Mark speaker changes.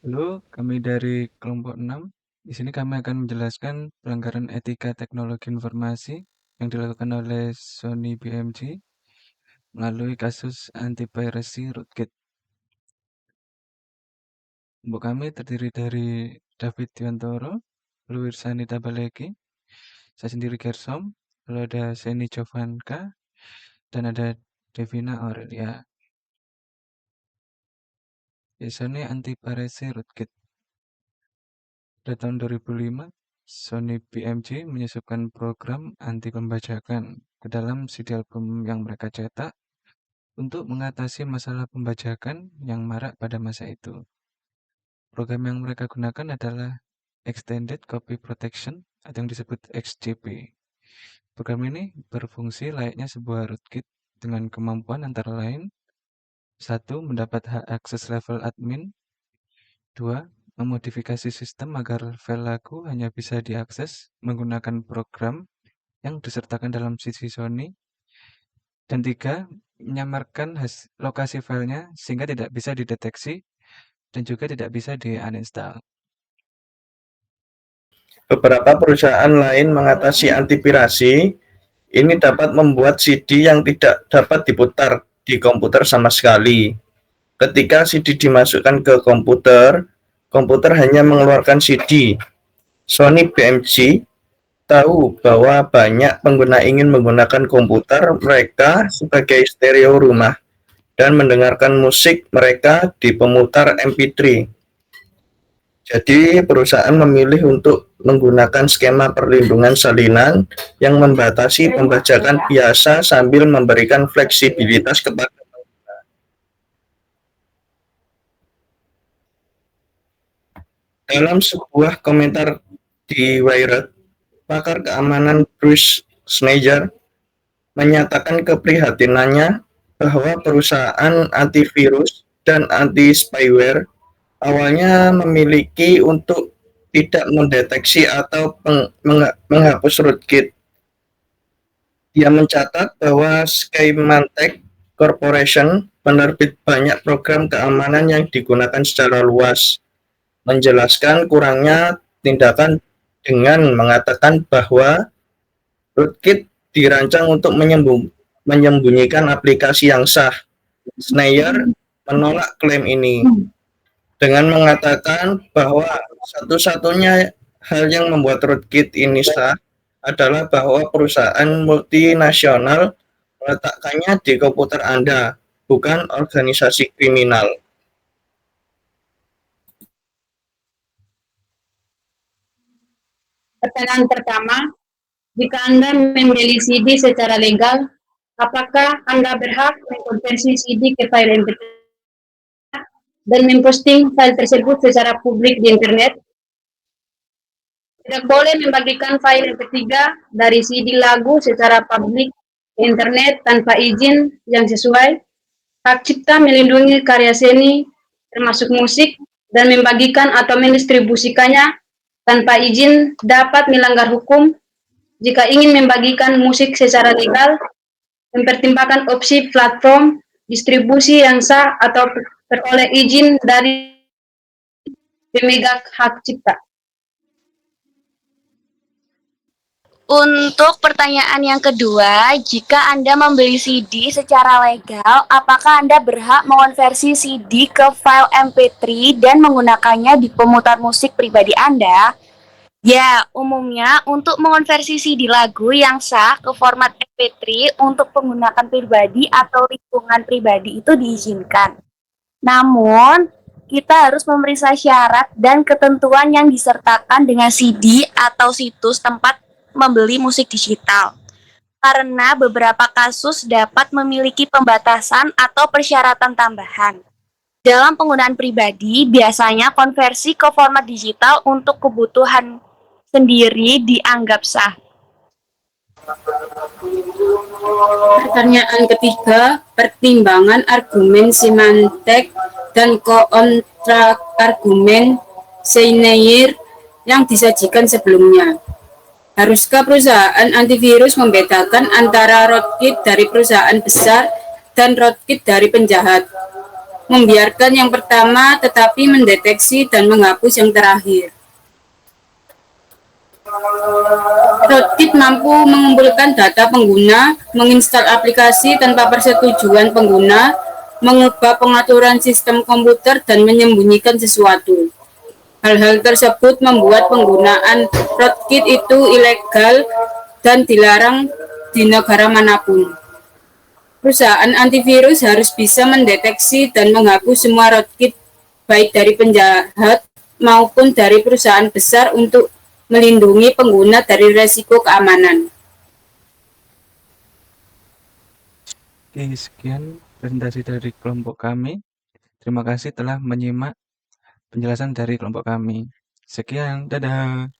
Speaker 1: Halo, kami dari kelompok 6. Di sini kami akan menjelaskan pelanggaran etika teknologi informasi yang dilakukan oleh Sony BMG melalui kasus anti-piracy rootkit. Kelompok kami terdiri dari David Diantoro, Luir Sanita Baleki, saya sendiri Gersom, lalu ada Seni Jovanka, dan ada Devina Aurelia. Sony anti-piracy rootkit. Pada tahun 2005, Sony BMG menyusupkan program anti pembajakan ke dalam CD album yang mereka cetak untuk mengatasi masalah pembajakan yang marak pada masa itu. Program yang mereka gunakan adalah Extended Copy Protection atau yang disebut XCP. Program ini berfungsi layaknya sebuah rootkit dengan kemampuan antara lain: 1. Mendapat hak akses level admin. 2. Memodifikasi sistem agar file lagu hanya bisa diakses menggunakan program yang disertakan dalam sisi Sony. Dan 3. Menyamarkan lokasi filenya sehingga tidak bisa dideteksi dan juga tidak bisa di-uninstall.
Speaker 2: Beberapa perusahaan lain mengatasi anti-pirasi. Ini dapat membuat CD yang tidak dapat diputar di komputer sama sekali. Ketika CD dimasukkan ke komputer, komputer hanya mengeluarkan CD. Sony BMG tahu bahwa banyak pengguna ingin menggunakan komputer mereka sebagai stereo rumah dan mendengarkan musik mereka di pemutar MP3. Jadi perusahaan memilih untuk menggunakan skema perlindungan salinan yang membatasi pembajakan biasa sambil memberikan fleksibilitas kepada pengguna. Dalam sebuah komentar di Wired, pakar keamanan Bruce Schneier menyatakan keprihatinannya bahwa perusahaan antivirus dan anti-spyware awalnya memiliki untuk tidak mendeteksi atau menghapus rootkit. Dia mencatat bahwa Symantec Corporation penerbit banyak program keamanan yang digunakan secara luas, menjelaskan kurangnya tindakan dengan mengatakan bahwa rootkit dirancang untuk menyembunyikan aplikasi yang sah. Schneier menolak klaim ini dengan mengatakan bahwa satu-satunya hal yang membuat rootkit ini sah adalah bahwa perusahaan multinasional meletakkannya di komputer Anda, bukan organisasi kriminal.
Speaker 3: Pertanyaan pertama, jika Anda membeli CD secara legal, apakah Anda berhak mengkonversi CD ke file MP3 dan memposting file tersebut secara publik di internet? Tidak boleh membagikan file MP3 dari CD lagu secara publik di internet tanpa izin yang sesuai. Hak cipta melindungi karya seni, termasuk musik, dan membagikan atau mendistribusikannya tanpa izin dapat melanggar hukum. Jika ingin membagikan musik secara legal, mempertimbangkan opsi platform distribusi yang sah atau peroleh izin dari pemegang hak cipta.
Speaker 4: Untuk pertanyaan yang kedua, jika Anda membeli CD secara legal, apakah Anda berhak mengonversi CD ke file MP3 dan menggunakannya di pemutar musik pribadi Anda? Ya, umumnya untuk mengonversi CD lagu yang sah ke format MP3 untuk penggunaan pribadi atau lingkungan pribadi itu diizinkan. Namun, kita harus memeriksa syarat dan ketentuan yang disertakan dengan CD atau situs tempat membeli musik digital. Karena beberapa kasus dapat memiliki pembatasan atau persyaratan tambahan. Dalam penggunaan pribadi, biasanya konversi ke format digital untuk kebutuhan sendiri dianggap sah.
Speaker 3: Pertanyaan ketiga, pertimbangan argumen Symantec dan kontra argumen Schneier yang disajikan sebelumnya. Haruskah perusahaan antivirus membedakan antara rootkit dari perusahaan besar dan rootkit dari penjahat?
Speaker 5: membiarkan yang pertama tetapi mendeteksi dan menghapus yang terakhir. Rootkit mampu mengumpulkan data pengguna, menginstal aplikasi tanpa persetujuan pengguna, mengubah pengaturan sistem komputer, dan menyembunyikan sesuatu. Hal-hal tersebut membuat penggunaan rootkit itu ilegal dan dilarang di negara manapun. Perusahaan antivirus harus bisa mendeteksi dan menghapus semua rootkit baik dari penjahat maupun dari perusahaan besar untuk melindungi pengguna dari resiko keamanan.
Speaker 1: Oke, sekian presentasi dari kelompok kami. Terima kasih telah menyimak penjelasan dari kelompok kami. Sekian, dadah.